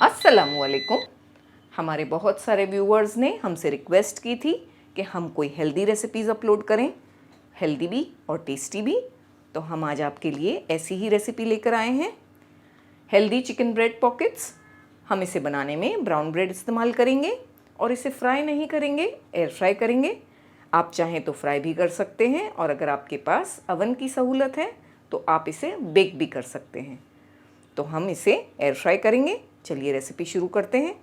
अस्सलामुअलैकुम। हमारे बहुत सारे व्यूअर्स ने हमसे रिक्वेस्ट की थी कि हम कोई हेल्दी रेसिपीज़ अपलोड करें, हेल्दी भी और टेस्टी भी। तो हम आज आपके लिए ऐसी ही रेसिपी लेकर आए हैं, हेल्दी चिकन ब्रेड पॉकेट्स। हम इसे बनाने में ब्राउन ब्रेड इस्तेमाल करेंगे और इसे फ्राई नहीं करेंगे, एयर फ्राई करेंगे। आप चाहें तो फ्राई भी कर सकते हैं और अगर आपके पास अवन की सहूलत है तो आप इसे बेक भी कर सकते हैं। तो हम इसे एयर फ्राई करेंगे। चलिए रेसिपी शुरू करते हैं।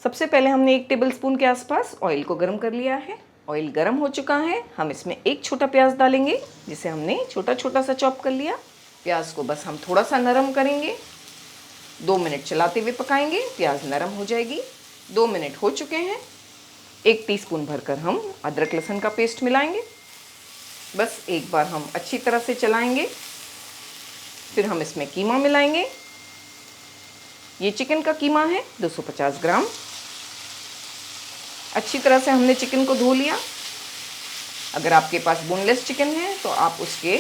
सबसे पहले हमने 1 टेबलस्पून के आसपास ऑयल को गर्म कर लिया है। ऑयल गर्म हो चुका है। हम इसमें एक छोटा प्याज डालेंगे जिसे हमने छोटा छोटा सा चॉप कर लिया। प्याज को बस हम थोड़ा सा नरम करेंगे, 2 मिनट चलाते हुए पकाएंगे। प्याज नरम हो जाएगी। 2 मिनट हो चुके हैं। 1 टीस्पून भरकर हम अदरक लहसुन का पेस्ट मिलाएंगे। बस एक बार हम अच्छी तरह से चलाएंगे। फिर हम इसमें कीमा मिलाएंगे। ये चिकन का कीमा है 250 ग्राम। अच्छी तरह से हमने चिकन को धो लिया। अगर आपके पास बोनलेस चिकन है तो आप उसके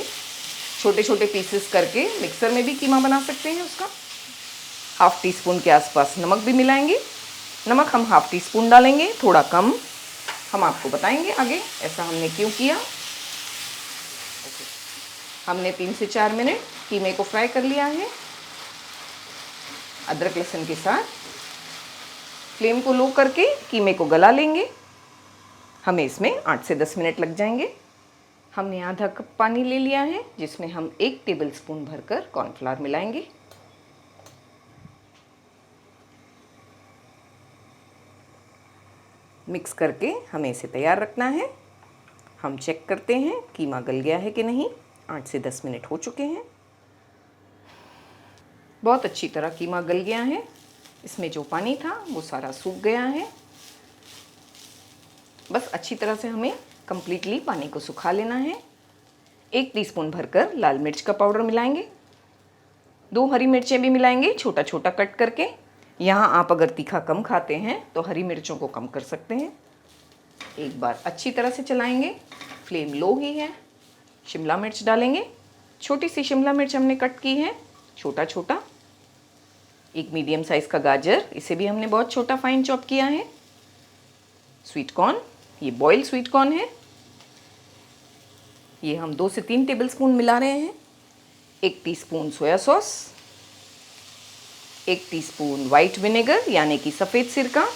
छोटे छोटे पीसेस करके मिक्सर में भी कीमा बना सकते हैं। उसका ½ टीस्पून के आसपास नमक भी मिलाएंगे। नमक हम ½ टीस्पून डालेंगे, थोड़ा कम। हम आपको बताएंगे आगे ऐसा हमने क्यों किया। हमने 3 से 4 मिनट कीमे को फ्राई कर लिया है अदरक लहसुन के साथ। फ्लेम को लो करके कीमे को गला लेंगे। हमें इसमें 8 से 10 मिनट लग जाएंगे। हमने आधा कप पानी ले लिया है जिसमें हम 1 टेबलस्पून भरकर कॉर्नफ्लावर मिलाएंगे। मिक्स करके हमें इसे तैयार रखना है। हम चेक करते हैं कीमा गल गया है कि नहीं। 8 से 10 मिनट हो चुके हैं। बहुत अच्छी तरह कीमा गल गया है। इसमें जो पानी था वो सारा सूख गया है। बस अच्छी तरह से हमें कंप्लीटली पानी को सुखा लेना है। 1 टीस्पून भरकर लाल मिर्च का पाउडर मिलाएंगे। 2 हरी मिर्चें भी मिलाएंगे छोटा छोटा कट करके। यहाँ आप अगर तीखा कम खाते हैं तो हरी मिर्चों को कम कर सकते हैं। एक बार अच्छी तरह से चलाएंगे। फ्लेम लो ही है। शिमला मिर्च डालेंगे। छोटी सी शिमला मिर्च हमने कट की है छोटा छोटा। 1 मीडियम साइज़ का गाजर, इसे भी हमने बहुत छोटा फाइन चॉप किया है। स्वीट कॉर्न, ये बॉइल्ड स्वीट कॉर्न है। ये हम 2 से 3 टेबलस्पून मिला रहे हैं। 1 teaspoon soya sauce, 1 teaspoon white vinegar यानी कि सफ़ेद सिरका।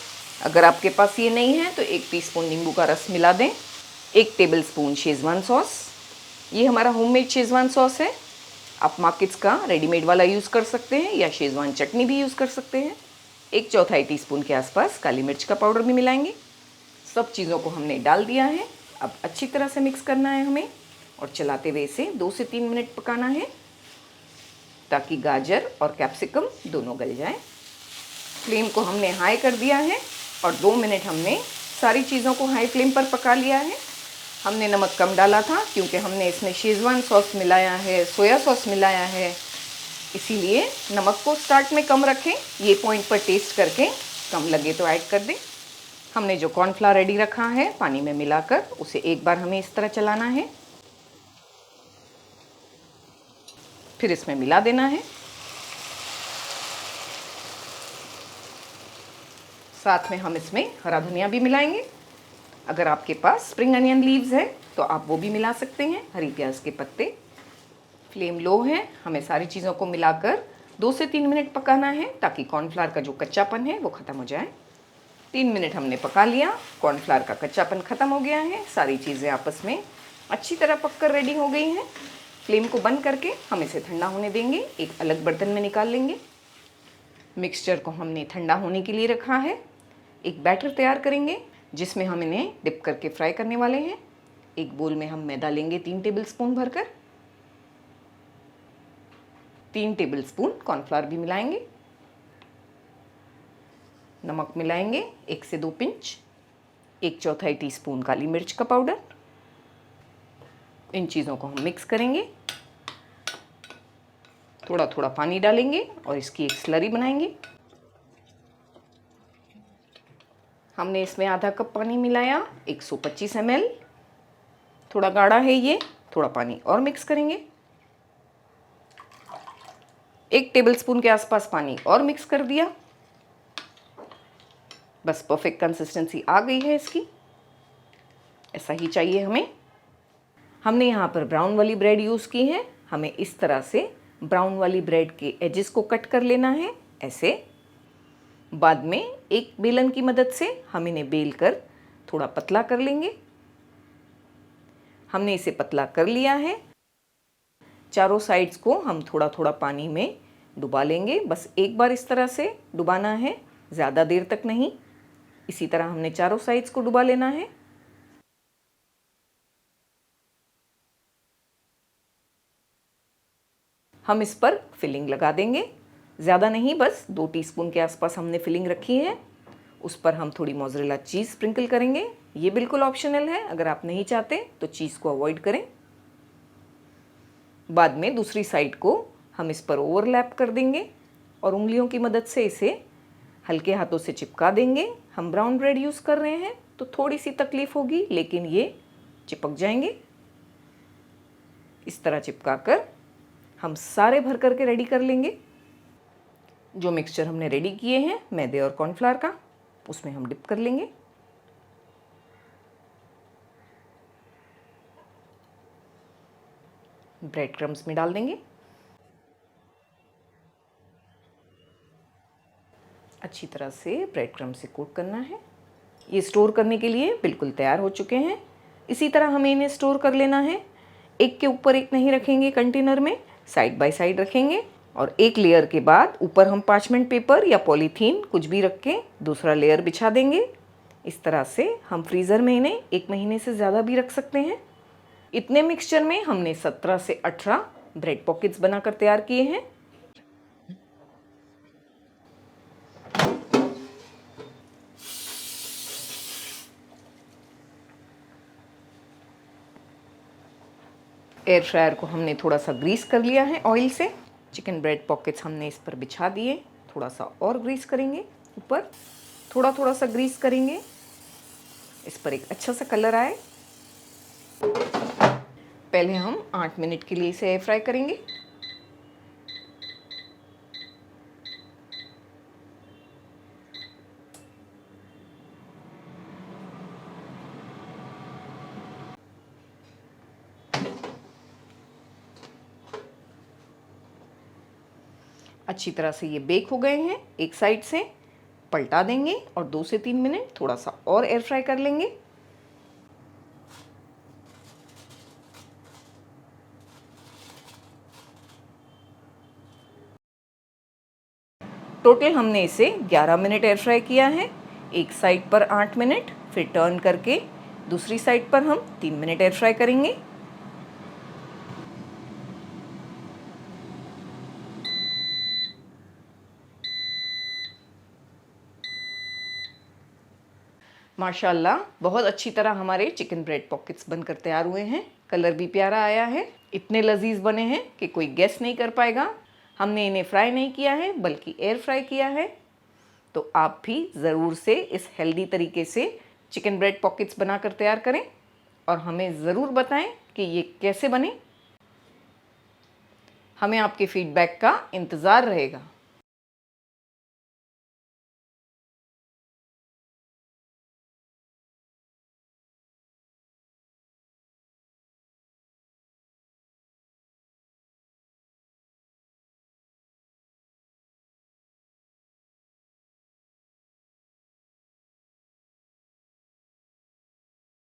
अगर आपके पास ये नहीं है तो 1 टीस्पून नींबू का रस मिला दें। 1 टेबलस्पून शेज़वान सॉस, ये हमारा होममेड शेज़वान सॉस है। आप मार्केट्स का रेडीमेड वाला यूज़ कर सकते हैं या शेज़वान चटनी भी यूज़ कर सकते हैं। 1/4 टीस्पून के आसपास काली मिर्च का पाउडर भी मिलाएंगे। सब चीज़ों को हमने डाल दिया है। अब अच्छी तरह से मिक्स करना है हमें और चलाते हुए इसे 2 से 3 मिनट पकाना है ताकि गाजर और कैप्सिकम दोनों गल जाएं। फ्लेम को हमने हाई कर दिया है और 2 मिनट हमने सारी चीज़ों को हाई फ्लेम पर पका लिया है। हमने नमक कम डाला था क्योंकि हमने इसमें शेज़वान सॉस मिलाया है, सोया सॉस मिलाया है, इसीलिए नमक को स्टार्ट में कम रखें। ये पॉइंट पर टेस्ट करके कम लगे तो ऐड कर दें। हमने जो कॉर्नफ्लावर रेडी रखा है पानी में मिलाकर उसे एक बार हमें इस तरह चलाना है, फिर इसमें मिला देना है। साथ में हम इसमें हरा धनिया भी मिलाएंगे। अगर आपके पास स्प्रिंग अनियन लीव्स है तो आप वो भी मिला सकते हैं, हरी प्याज के पत्ते। फ्लेम लो है। हमें सारी चीज़ों को मिलाकर 2 से 3 मिनट पकाना है ताकि कॉर्नफ्लावर का जो कच्चापन है वो ख़त्म हो जाए। 3 मिनट हमने पका लिया। कॉर्नफ्लावर का कच्चापन ख़त्म हो गया है। सारी चीज़ें आपस में अच्छी तरह पककर रेडी हो गई हैं। फ्लेम को बंद करके हम इसे ठंडा होने देंगे। एक अलग बर्तन में निकाल लेंगे। मिक्सचर को हमने ठंडा होने के लिए रखा है। एक बैटर तैयार करेंगे जिसमें हम इन्हें डिप करके फ्राई करने वाले हैं। एक बोल में हम मैदा लेंगे 3 टेबलस्पून भरकर। 3 टेबलस्पून कॉर्नफ्लावर भी मिलाएंगे। नमक मिलाएंगे 1 से 2 पिंच। 1/4 टीस्पून काली मिर्च का पाउडर। इन चीज़ों को हम मिक्स करेंगे। थोड़ा थोड़ा पानी डालेंगे और इसकी एक स्लरी बनाएंगे। हमने इसमें आधा कप पानी मिलाया, 125 ml। थोड़ा गाढ़ा है ये, थोड़ा पानी और मिक्स करेंगे। 1 टेबलस्पून के आसपास पानी और मिक्स कर दिया। बस परफेक्ट कंसिस्टेंसी आ गई है इसकी, ऐसा ही चाहिए हमें। हमने यहाँ पर ब्राउन वाली ब्रेड यूज़ की है। हमें इस तरह से ब्राउन वाली ब्रेड के एजेस को कट कर लेना है ऐसे। बाद में एक बेलन की मदद से हम इन्हें बेल कर थोड़ा पतला कर लेंगे। हमने इसे पतला कर लिया है। चारों साइड्स को हम थोड़ा थोड़ा पानी में डुबा लेंगे। बस एक बार इस तरह से डुबाना है, ज़्यादा देर तक नहीं। इसी तरह हमने चारों साइड्स को डुबा लेना है। हम इस पर फिलिंग लगा देंगे, ज़्यादा नहीं, बस 2 टीस्पून के आसपास हमने फिलिंग रखी है। उस पर हम थोड़ी मोज़रेला चीज़ स्प्रिंकल करेंगे। ये बिल्कुल ऑप्शनल है, अगर आप नहीं चाहते तो चीज़ को अवॉइड करें। बाद में दूसरी साइड को हम इस पर ओवरलैप कर देंगे और उंगलियों की मदद से इसे हल्के हाथों से चिपका देंगे। हम ब्राउन ब्रेड यूज़ कर रहे हैं तो थोड़ी सी तकलीफ़ होगी, लेकिन ये चिपक जाएंगे। इस तरह चिपका कर हम सारे भर करके रेडी कर लेंगे। जो मिक्सचर हमने रेडी किए हैं मैदे और कॉर्नफ्लावर का, उसमें हम डिप कर लेंगे। ब्रेड क्रम्स में डाल देंगे। अच्छी तरह से ब्रेड क्रम्स से कोट करना है। ये स्टोर करने के लिए बिल्कुल तैयार हो चुके हैं। इसी तरह हमें इन्हें स्टोर कर लेना है। एक के ऊपर एक नहीं रखेंगे कंटेनर में, साइड बाय साइड रखेंगे और एक लेयर के बाद ऊपर हम पार्चमेंट पेपर या पॉलीथीन कुछ भी रख के दूसरा लेयर बिछा देंगे। इस तरह से हम फ्रीज़र में इन्हें 1 महीने से ज़्यादा भी रख सकते हैं। इतने मिक्सचर में हमने 17 से 18 ब्रेड पॉकेट्स बनाकर तैयार किए हैं। एयर फ्रायर को हमने थोड़ा सा ग्रीस कर लिया है ऑयल से। चिकन ब्रेड पॉकेट्स हमने इस पर बिछा दिए। थोड़ा सा और ग्रीस करेंगे, ऊपर थोड़ा थोड़ा सा ग्रीस करेंगे, इस पर एक अच्छा सा कलर आए। पहले हम 8 मिनट के लिए इसे एयर फ्राई करेंगे। अच्छी तरह से ये बेक हो गए हैं। एक साइड से पलटा देंगे और 2 से 3 मिनट थोड़ा सा और एयर फ्राई कर लेंगे। टोटल हमने इसे 11 मिनट एयर फ्राई किया है। एक साइड पर 8 मिनट, फिर टर्न करके दूसरी साइड पर हम 3 मिनट एयर फ्राई करेंगे। माशाल्लाह बहुत अच्छी तरह हमारे चिकन ब्रेड पॉकेट्स बनकर तैयार हुए हैं। कलर भी प्यारा आया है। इतने लजीज बने हैं कि कोई गेस नहीं कर पाएगा। हमने इन्हें फ्राई नहीं किया है बल्कि एयर फ्राई किया है। तो आप भी ज़रूर से इस हेल्दी तरीके से चिकन ब्रेड पॉकेट्स बनाकर तैयार करें और हमें ज़रूर बताएं कि ये कैसे बने। हमें आपके फीडबैक का इंतज़ार रहेगा।